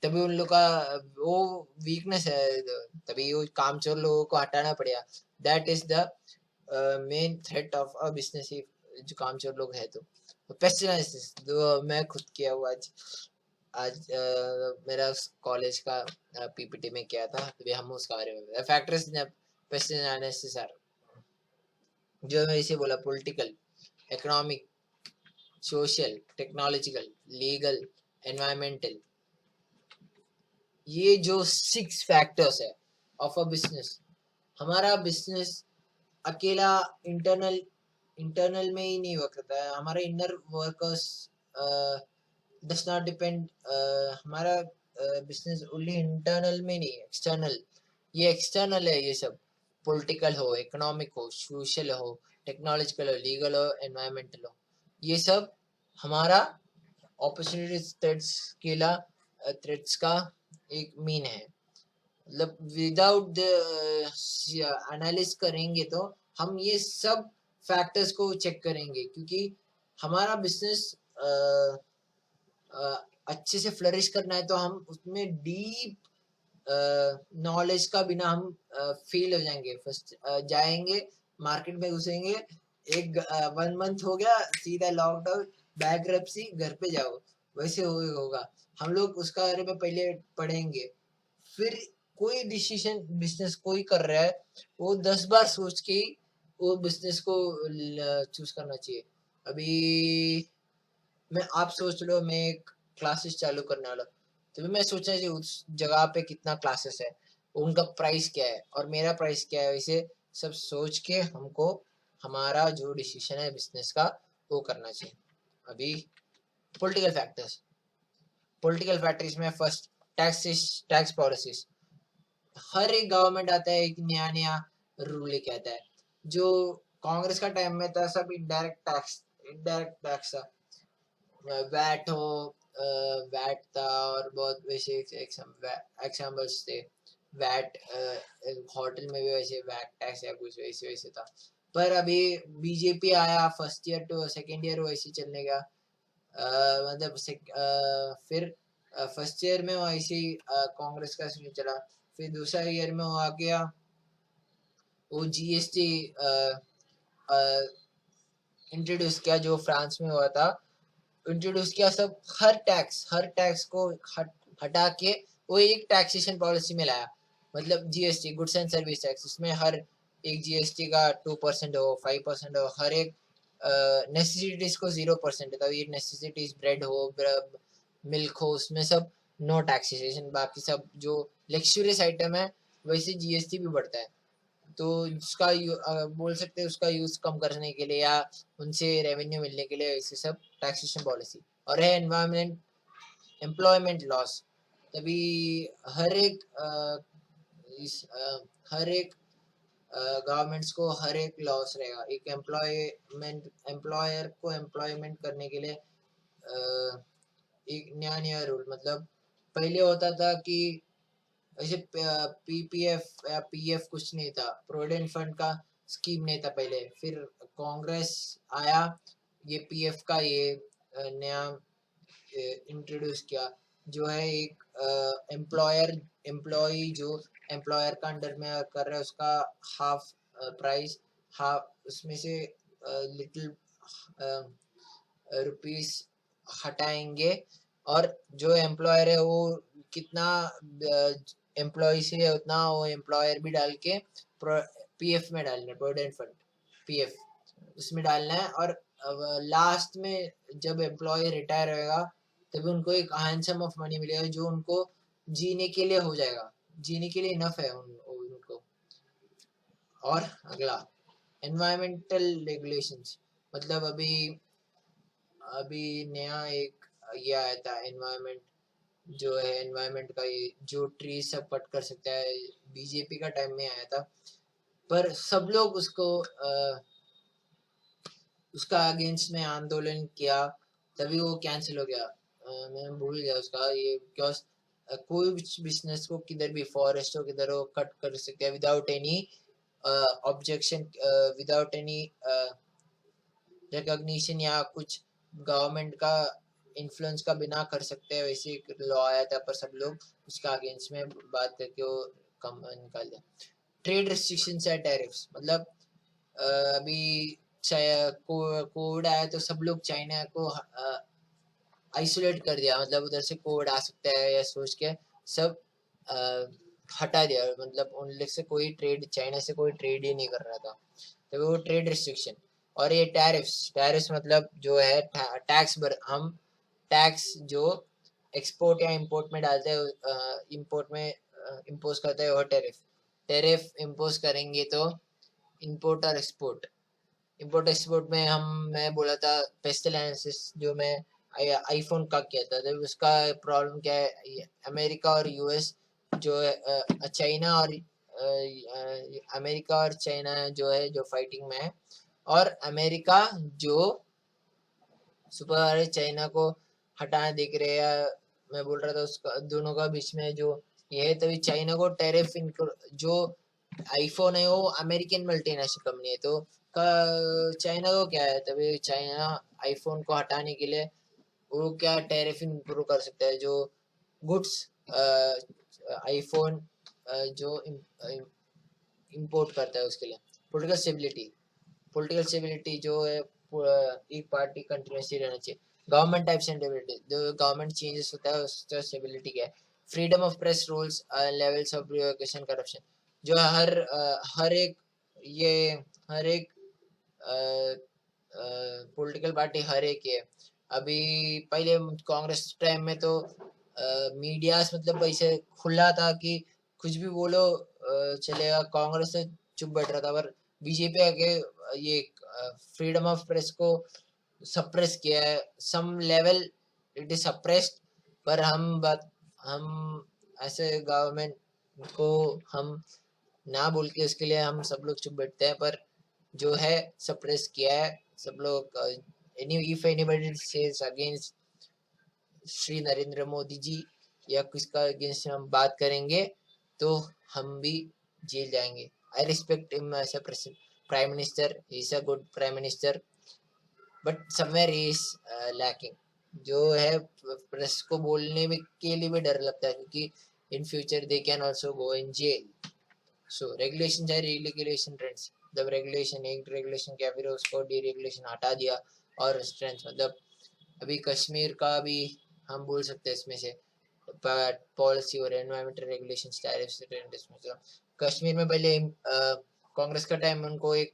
तभी उन लोग का वो वीकनेस है, तभी वो कामचोर लोगों को हटाना पड़ेगा। That is the main threat of a business, जो कामचोर लोग है। तो पेस्ट एनालिसिस जो मैं खुद किया हुआ आज, मेरा कॉलेज का पीपीटी में किया था, तो हम उसके बारे में फैक्टर्स पेस्ट एनालिसिस आर, जो मैं इसे बोला, political, economic, social, technological, legal, environmental, ये जो 6 फैक्टर्स है ऑफ अ बिजनेस। हमारा बिजनेस अकेला इंटरनल इंटरनल में ही नहीं वर्क करता है, हमारा inner workers does not depend, हमारा बिजनेस ओनली इंटरनल में नहीं, एक्सटर्नल, ये एक्सटर्नल है। ये सब पॉलिटिकल हो, इकोनॉमिक हो, सोशल हो, टेक्नोलॉजिकल हो, लीगल हो, एनवायरमेंटल हो, ये सब हमारा अपॉर्चुनिटीज थ्रेट्स का एक मीन है। मतलब विदाउट एनालिस करेंगे तो हम ये सब फैक्टर्स को चेक करेंगे, क्योंकि हमारा बिजनेस अच्छे से फ्लरिश करना है तो हम उसमें डीप नॉलेज का बिना हम फेल हो जाएंगे। फर्स्ट जाएंगे मार्केट में घुसेंगे, एक 1 मंथ हो गया सीधा लॉकडाउन, बैंक्रप्सी, घर पे जाओ, वैसे होगा। हम लोग उसका बारे में पहले पढ़ेंगे, फिर कोई डिसीजन बिजनेस कोई कर रहा है वो 10 बार सोच के ही वो बिजनेस को चूज करना चाहिए। अभी मैं, आप सोच लो मैं एक क्लासेस चालू करने वाला, तो मैं सोचना चाहिए उस जगह पे कितना क्लासेस है, उनका प्राइस क्या है और मेरा प्राइस क्या है, वैसे सब सोच के हमको हमारा जो डिसीजन है बिजनेस का वो करना चाहिए। अभी पॉलिटिकल फैक्टर्स, पॉलिटिकल फैक्टर्स में फर्स्ट टैक्स पॉलिसीज, हर एक गवर्नमेंट आता है एक नया नया रूल लेके आता है। जो कांग्रेस का टाइम में था सब इनडायरेक्ट टैक्स था, वैट हो, वैट था और बहुत वैसे एग्जाम्पल्स थे। वैट, होटल में भी वैसे वैट टैक्स या कुछ वैसे वैसे था। पर अभी बीजेपी आया, first year to second year वैसे चलने का, मतलब फिर फर्स्ट ईयर में वैसे ही कांग्रेस का चला, फिर दूसरा ईयर में वो आ गया, वो जीएसटी इंट्रोड्यूस किया जो फ्रांस में हुआ था, इंट्रोड्यूस किया। सब हर टैक्स को हटा के वो एक टैक्सेशन पॉलिसी में लाया, मतलब GST, goods and service tax, उसमें हर एक जीएसटी का 2% हो, 5% हो, हर एक नेसेसिटीज को 0% है, ये नेसेसिटीज ब्रेड हो, मिल्क हो, उसमें सब नो टैक्सेशन। बाकी सब जो लग्जरियस आइटम है वैसे जीएसटी भी बढ़ता है, तो उसका बोल सकते हैं उसका यूज कम करने के लिए या उनसे रेवेन्यू मिलने के लिए ऐसे सब टैक्सेशन पॉलिसी। और है एनवायरमेंट, एम्प्लॉयमेंट लॉस, तभी हर एक हर एक गवर्नमेंट्स को हर एक लॉस रहेगा, एक एम्प्लॉयर को एम्प्लॉयमेंट करने के लिए एक नया नया रूल। मतलब पहले होता था कि ऐसे पीपीएफ या पीएफ कुछ नहीं था, प्रोविडेंट फंड का स्कीम नहीं था पहले, फिर कांग्रेस आया, ये पीएफ का ये नया इंट्रोड्यूस किया, जो है एक एम्प्लॉय जो एम्प्लॉयर का अंडर में कर रहा है उसका हाफ प्राइस, हाफ उसमें से लिटिल रुपीस हटाएंगे, और जो एम्प्लॉयर है वो कितना एम्प्लॉय से है उतना वो एम्प्लॉयर भी डाल के पीएफ में डालना है, प्रोविडेंट फंड पीएफ उसमें डालना है। और लास्ट में जब एम्प्लॉय रिटायर होएगा तभी उनको एक हैंडसम ऑफ मनी मिलेगा जो उनको जीने के लिए हो जाएगा, जीने के लिए इनफ है उनको। और अगला एनवायरमेंटल रेगुलेशंस, मतलब अभी नया एक ये आया था एनवायरमेंट, जो है एनवायरमेंट का, ये जो ट्री सब कट कर सकता है, बीजेपी का टाइम में आया था, पर सब लोग उसका अगेंस्ट में आंदोलन किया, तभी वो कैंसिल हो गया। मैं भूल गया उसका, ये बिकॉज कोई भी बिजनेस को किधर भी, फॉरेस्ट हो किधर हो, कट कर सकते हैं without any objection, without any recognition या कुछ गवर्नमेंट का इन्फ्लुएंस का बिना कर सकते हैं, वैसे एक लॉ आया था, पर सब लोग उसका अगेंस्ट में बात करके वो कम निकाल दिया। ट्रेड रिस्ट्रिक्शंस या टैरिफ्स, मतलब अभी कोविड आया तो सब लोग चाइना को आइसोलेट कर दिया, मतलब उधर से कोविड आ सकता है या सोच के सब हटा दिया, मतलब उन लोग से कोई ट्रेड, चाइना से कोई ट्रेड ही नहीं कर रहा था, तो वो ट्रेड रिस्ट्रिक्शन। और ये टैरिफ्स मतलब जो है टैक्स हम टैक्स जो एक्सपोर्ट या इंपोर्ट में डालते हैं, इंपोर्ट में इम्पोज करते हैं, वो टैरिफ इम्पोज करेंगे तो इंपोर्ट एक्सपोर्ट में मैं बोला था पेस्टल एनालिसिस, जो मैं आईफोन का किया था, तो उसका प्रॉब्लम क्या है, अमेरिका और यूएस जो है, चाइना और अमेरिका और चाइना जो है जो फाइटिंग में है, और अमेरिका जो सुपर चाइना को हटाना देख रहे हैं, मैं बोल रहा था उसका दोनों का बीच में जो ये है, तभी चाइना को टैरिफ जो आईफोन है वो अमेरिकन मल्टीनेशनल कंपनी है, तो चाइना को क्या है, तभी चाइना आईफोन को हटाने के लिए वो क्या टैरिफ इम्प्रूव कर सकता है, जो गुड्स आईफोन जो इम्पोर्ट करता है उसके लिए। पॉलिटिकल स्टेबिलिटी जो है, एक पार्टी कंटिन्यूसली रहना चाहिए। गवर्नमेंट टाइप्स एंड स्टेबिलिटी, जो गवर्नमेंट चेंजेस होता है उसका स्टेबिलिटी क्या है। Freedom of press, rules, levels of bureaucracy, corruption, जो हर एक ये हर एक पॉलिटिकल पार्टी हर एक है। अभी पहले कांग्रेस टाइम में तो मीडियास मतलब ऐसे खुला था कि कुछ भी बोलो चलेगा, कांग्रेस से चुप बैठ रहा था, पर बीजेपी आके ये फ्रीडम ऑफ प्रेस को सप्रेस किया है, some level it is suppressed, पर हम ऐसे गवर्नमेंट को हम ना बोल के उसके लिए हम सब लोग चुप बैठते हैं, पर जो है सप्रेस किया है सब लोग। If anybody says against Shri Narendra Modi ji या किसका अगेंस्ट हम बात करेंगे तो हम भी जेल जाएंगे। I respect him as a prime minister, he is a good prime minister, but somewhere he is lacking, जो है प्रेस को बोलने में के लिए भी डर लगता है, क्योंकि in future they can also go in jail. So regulation है, रेगुलेशन ट्रेंड्स, जब रेगुलेशन एक रेगुलेशन क्या, फिर उसको डीरेगुलेशन हटा दिया, और स्ट्रेंथ मतलब अभी कश्मीर का भी हम बोल सकते हैं इसमें से पॉलिसी और एनवायरमेंटल रेगुलेशंस, टैरिफ्स, मतलब कश्मीर में पहले कांग्रेस का टाइम उनको एक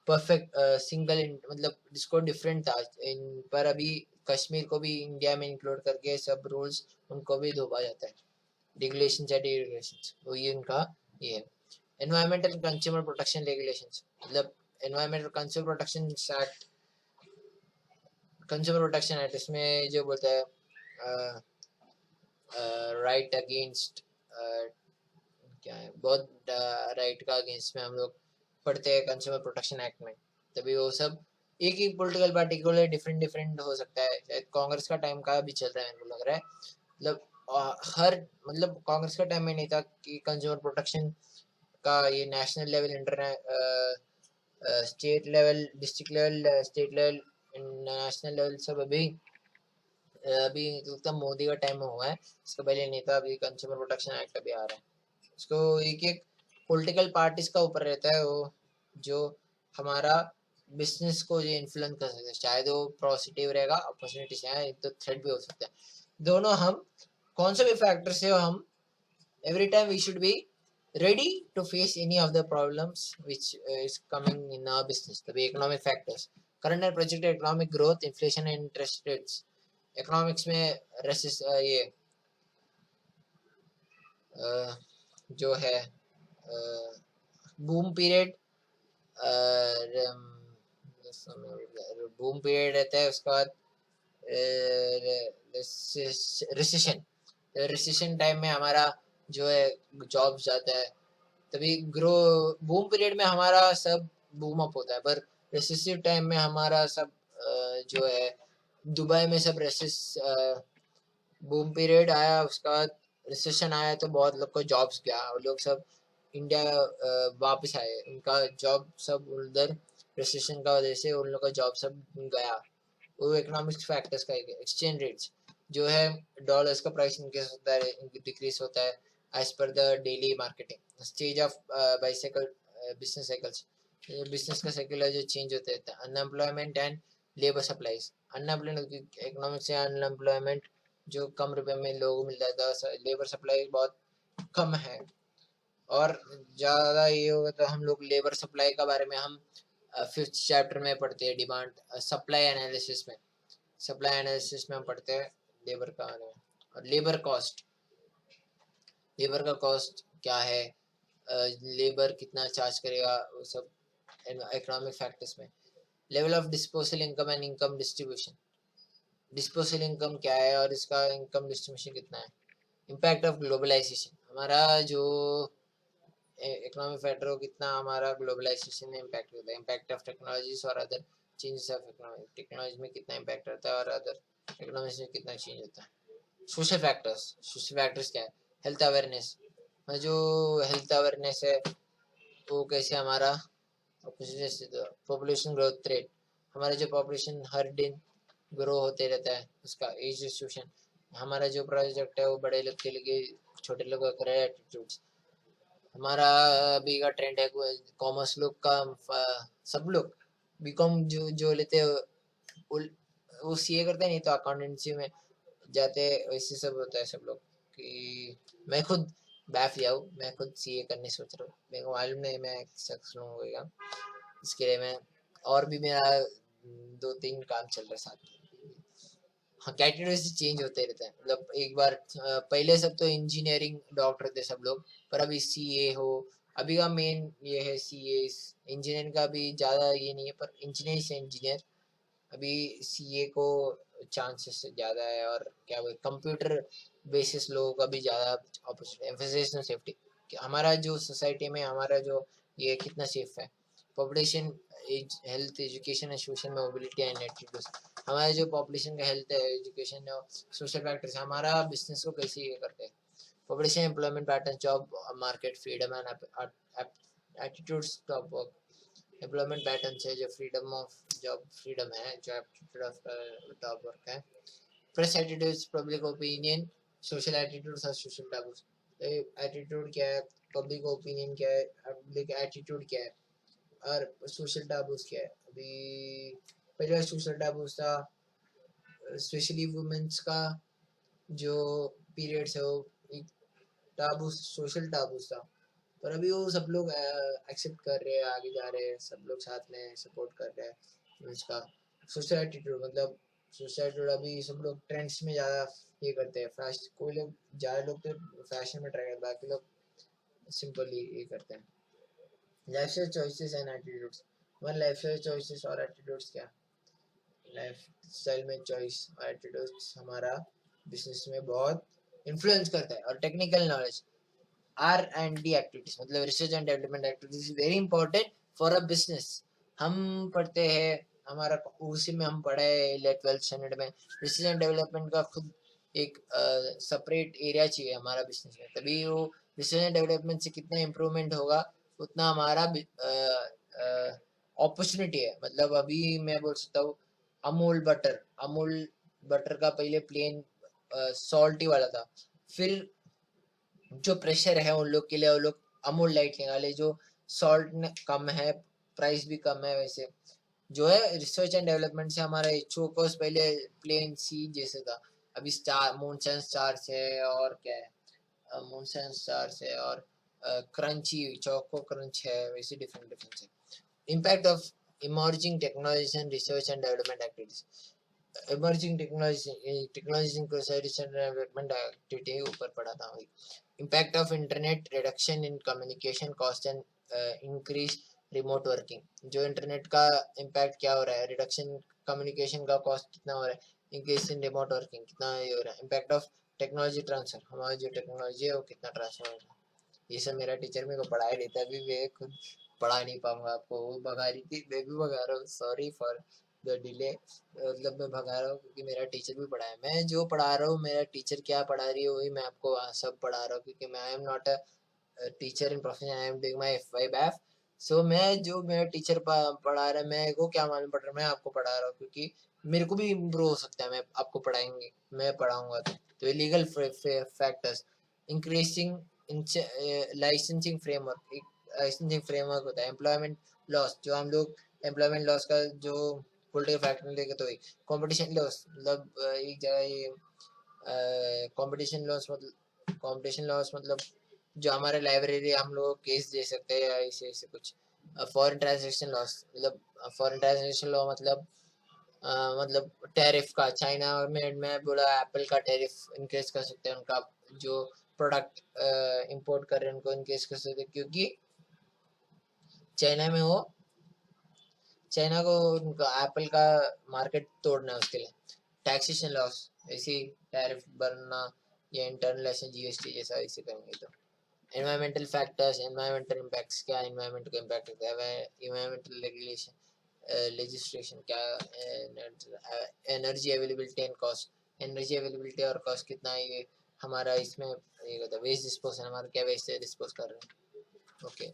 परफेक्ट सिंगल मतलब जिसको डिफरेंट था इन, पर अभी कश्मीर को भी इंडिया में इंक्लूड करके सब रूल्स उनको भी धोपा जाता है, रेगुलेशन या डीरेगुलेशंस, वो ये उनका ये है। एनवायरमेंटल कंज्यूमर प्रोटेक्शन रेगुलेशंस, मतलब environmental consumer protection act, consumer protection act, इसमें जो बोलता है राइट अगेंस्ट क्या है, बहुत राइट का अगेंस्ट में हम लोग पढ़ते हैं कंज्यूमर प्रोटेक्शन एक्ट में, तभी वो सब एक एक पॉलिटिकल पार्टी को लिए डिफरेंट डिफरेंट हो सकता है, शायद कांग्रेस का टाइम का भी चल रहा है मेरे को लग रहा है, मतलब हर मतलब कांग्रेस का टाइम में नहीं था कि कंज्यूमर प्रोटेक्शन का ये national level, international, state level, district level, state level, national level, सब अभी लगता मोदी का टाइम में हुआ है, इसके पहले नहीं था, अभी कंज्यूमर प्रोटेक्शन एक्ट अभी आ रहा है, उसको एक एक पॉलिटिकल पार्टीज का ऊपर रहता है वो, जो हमारा बिजनेस को ये इन्फ्लुएंस कर सकते हैं, शायद वो पॉजिटिव रहेगा, अपॉर्चुनिटी है तो थ्रेट भी हो सकता है, दोनों हम कौन से भी फैक्टर से हम every time we should be ready to face any of the problems which is coming in our business, the economic factors, current and projected economic growth, inflation and interest rates, economics में ये जो है boom period boom period रहता है, उसके बाद recession time में हमारा जो है जॉब जाता है, तभी ग्रो बूम पीरियड में हमारा सब बूम अप होता है, पर रिसेसिव टाइम में हमारा सब जो है दुबई में सब बूम पीरियड आया, उसके बाद रिसेशन आया तो बहुत लोग को जॉब्स गया और लोग सब इंडिया वापस आए, उनका जॉब सब उधर रिसेशन का वजह से उन लोग का जॉब सब गया। वो इकोनॉमिक्स फैक्टर्स का एक्सचेंज रेट्स जो है, डॉलर्स का प्राइस इंक्रीज होता है, डिक्रीज होता है as per the daily marketing stage of bicycle business cycles. Business का साइकिल है जो चेंज होते रहता है। Unemployment and labour supplies. Unemployment economics से अनएम्प्लॉयमेंट जो कम रुपए में लोगों को मिल जाता है, लेबर सप्लाई बहुत कम है, और ज़्यादा ये होगा तो हम लोग लेबर सप्लाई के बारे में हम 5th चैप्टर में पढ़ते हैं, डिमांड सप्लाई एनालिसिस में। सप्लाई एनालिसिस में हम पढ़ते हैं लेबर का बारे में। और लेबर का कॉस्ट क्या है, लेबर कितना चार्ज करेगा, वो सब इकोनॉमिक फैक्टर्स में। Level of disposal income and income distribution. Disposal income क्या है और इसका इनकम डिस्ट्रीब्यूशन कितना है। इम्पैक्ट ऑफ ग्लोबलाइजेशन, हमारा जो इकोनॉमिक फैक्टर को कितना हमारा ग्लोबलाइजेशन में इम्पैक्ट होता है। इम्पैक्ट ऑफ टेक्नोलॉजीज और other changes of economy, technology में कितना इम्पैक्ट रहता है और अदर इकोनॉमिक्स में कितना चेंज होता है। सोशल फैक्टर्स क्या है। हेल्थ अवेयरनेस, जो हेल्थ अवेयरनेस है वो कैसे हमारा पॉपुलेशन ग्रोथ रेट, हमारा जो पॉपुलेशन हर दिन ग्रो होते रहता है, उसका एज डिस्ट्रीब्यूशन। हमारा जो प्रोजेक्ट है वो बड़े लोग के लिए, छोटे लोगों का करियर एटीट्यूड्स। हमारा अभी का ट्रेंड है कॉमर्स लोग का, सब लोग बीकॉम जो लेते हैं वो सीए करते हैं, नहीं तो अकाउंटेंसी में जाते, वैसे सब होता है सब लोग। कि मैं खुद बैफ लिया हूँ, मैं खुद सीए करने सोच रहा हूँ, मेरे को मालूम नहीं मैं सक्सेस होगा, इसके लिए मैं और भी मेरा 2-3 काम चल रहा है साथ में। हाँ, कैटेगरी से चेंज होते रहता है, मतलब एक बार पहले सब तो इंजीनियरिंग डॉक्टर थे सब लोग, पर अभी सीए हो, अभी का मेन ये है सीए। इंजीनियरिंग का भी ज़्यादा ये नहीं है, पर इंजीनियर से इंजीनियर अभी सीए को चांसेस ज़्यादा है। और क्या बोले, कंप्यूटर बेसिस लोगों का भी ज़्यादा अपॉर्चुनिटी। एम्फेसिस सेफ्टी, कि हमारा जो सोसाइटी में हमारा जो ये कितना सेफ है। Population, health, education and social mobility and attitudes, हमारे जो पॉपुलेशन का हेल्थ है, एजुकेशन है, सोशल फैक्टर्स हमारा बिजनेस को कैसे ये करते हैं। Population, employment pattern, job market, freedom and attitudes to work. Employment pattern है जो फ्रीडम ऑफ जॉब, फ्रीडम है जो एप्टीट्यूड ऑफ टॉप वर्क है। Press attitudes, public opinion, social attitudes और सोशल टैबूज। एटीट्यूड क्या है, पब्लिक ओपिनियन क्या है, पब्लिक एटीट्यूड क्या है, और सोशल टैबूज क्या है। अभी पहले सोशल टैबूज था, स्पेशली वुमेन्स का जो पीरियड्स है वो एक टाबू, सोशल टाबूज था, पर अभी वो सब लोग एक्सेप्ट कर रहे हैं, आगे जा रहे हैं, सब लोग साथ में सपोर्ट कर रहे हैं इसका। सोशल एटीट्यूड मतलब सोशल एटीट्यूड, अभी सब लोग ट्रेंड्स में ज़्यादा ये करते हैं, फैशन, कोई लोग ज़्यादा लोग तो फैशन में ट्राई करते हैं, बाकी लोग सिंपली ये करते हैं। Lifestyle choices and attitudes. हमारे लाइफस्टाइल चॉइसेस और एटीट्यूड्स क्या, लाइफ स्टाइल में चॉइस और एटीट्यूड्स हमारा बिजनेस में बहुत इन्फ्लुएंस करता है। और टेक्निकल नॉलेज, R&D एक्टिविटीज, मतलब research and development activities very important for a business. हम पढ़ते हैं, हमारा उसी में हम पढ़े 12th स्टैंडर्ड में, रिसर्च एंड डेवलपमेंट का खुद एक सेपरेट एरिया चाहिए हमारा बिजनेस में, तभी वो रिसर्च एंड डेवलपमेंट से कितना इम्प्रूवमेंट होगा उतना हमारा अपॉर्चुनिटी है। मतलब अभी मैं बोल सकता हूँ अमूल बटर का पहले प्लेन सॉल्टी वाला था, फिर जो प्रेशर है उन लोग के लिए, वो लोग अमूल लाइट निकाले जो सॉल्ट कम है, प्राइस भी कम है। वैसे जो है रिसर्च एंड डेवलपमेंट से हमारा चोकोस पहले प्लेन सी जैसे था, अभी स्टार मूनशाइन स्टार्स है, और क्या है मूनशाइन स्टार्स है, और क्रंची चोको क्रंच है, वैसे डिफरेंट डिफरेंट है। Impact of emerging technology and research and development activities. Emerging technology को रिसर्च एंड डेवलपमेंट एक्टिविटी ऊपर पढ़ा था। Impact of internet, reduction in communication cost and increase remote working, जो internet का impact क्या हो रहा है, रिडक्शन कम्युनिकेशन का कॉस्ट कितना हो रहा है इंक्रीज इन रिमोट वर्किंग, कितना ये हो रहा है, इम्पैक्ट ऑफ टेक्नोलॉजी ट्रांसफर, हमारी जो टेक्नोलॉजी है वो कितना ट्रांसफर हो रहा है। ये सब मेरा टीचर मेरे को पढ़ाया देता है, अभी मैं खुद पढ़ा नहीं पाऊंगा आपको, वो भगा रही थी, मैं भी भगा रहा हूँ, सॉरी फॉर द डिले, मतलब मैं भगा रहा हूँ क्योंकि मेरा टीचर भी पढ़ा है, मैं जो पढ़ा रहा हूँ मेरा टीचर क्या पढ़ा रही है वही मैं आपको सब पढ़ा रहा हूँ, क्योंकि मैं I am not a teacher in profession, I am doing my F बैफ। सो मैं जो मेरा टीचर पढ़ा रहा है मैं को क्या मालूम पड़ रहा है, मैं आपको पढ़ा रहा हूँ, क्योंकि मेरे को भी इम्प्रूव हो सकता है, मैं आपको पढ़ाएंगे, मैं पढ़ाऊंगा तो legal factors, increasing licensing framework, एक लाइसेंसिंग फ्रेमवर्क होता है, एम्प्लॉयमेंट लॉस, जो हम लोग एम्प्लॉयमेंट लॉस का जो पॉलिटिकल फैक्टर लेके, तो कॉम्पिटिशन लॉस, मतलब एक जगह ये कॉम्पिटिशन लॉस मतलब जो हमारे लाइब्रेरी हम लोग केस दे सकते हैं या ऐसे ऐसे कुछ, फॉरेन ट्रांजैक्शन लॉस, मतलब फॉरेन ट्रांजैक्शन लॉ मतलब टैरिफ का, चाइना में मैं बोला एप्पल का टैरिफ इनक्रीज कर सकते हैं, उनका जो प्रोडक्ट इंपोर्ट कर रहे हैं उनको इनक्रीज कर सकते हैं, क्योंकि चाइना में वो चाइना को उनका एप्पल का मार्केट तोड़ना है, उसके लिए टैक्सेशन लॉस, ऐसी टैरिफ भरना या इंटरनल जीएसटी जैसा ऐसे करेंगे तो एनवायरमेंटल फैक्टर्स, एनवायरमेंटल इम्पैक्ट्स, क्या एनवायरमेंट को इम्पैक्ट होता है, एनवायरमेंटल रेगुलेशन लेजिस्लेशन क्या, energy availability and cost, energy availability और कॉस्ट कितना है ये हमारा इसमें, ये होता है वेस्ट डिस्पोजल, हमारा क्या वेस्ट डिस्पोज कर रहे हैं। ओके,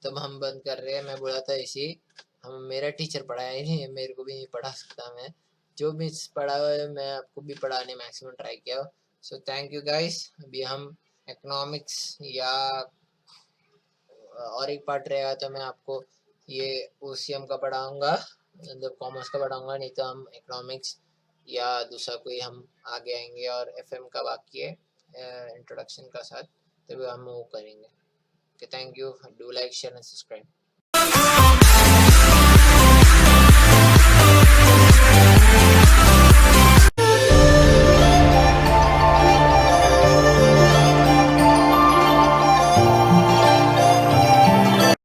तब हम बंद कर रहे हैं, मैं बोला था इसी, हम मेरा टीचर पढ़ाया ही नहीं है, मेरे को भी नहीं पढ़ा सकता, मैं जो भी पढ़ा हुआ है मैं आपको भी पढ़ाने मैक्सिमम ट्राई किया। सो थैंक यू गाइस, अभी हम इकोनॉमिक्स या और एक पार्ट रहेगा तो मैं आपको ये ओसीएम का पढ़ाऊंगा, मतलब कॉमर्स का पढ़ाऊंगा, नहीं तो हम इकोनॉमिक्स या दूसरा कोई हम आगे आएंगे, और एफएम का बाकी है इंट्रोडक्शन का साथ, तो हम वो करेंगे। Okay, thank you, do like share and subscribe.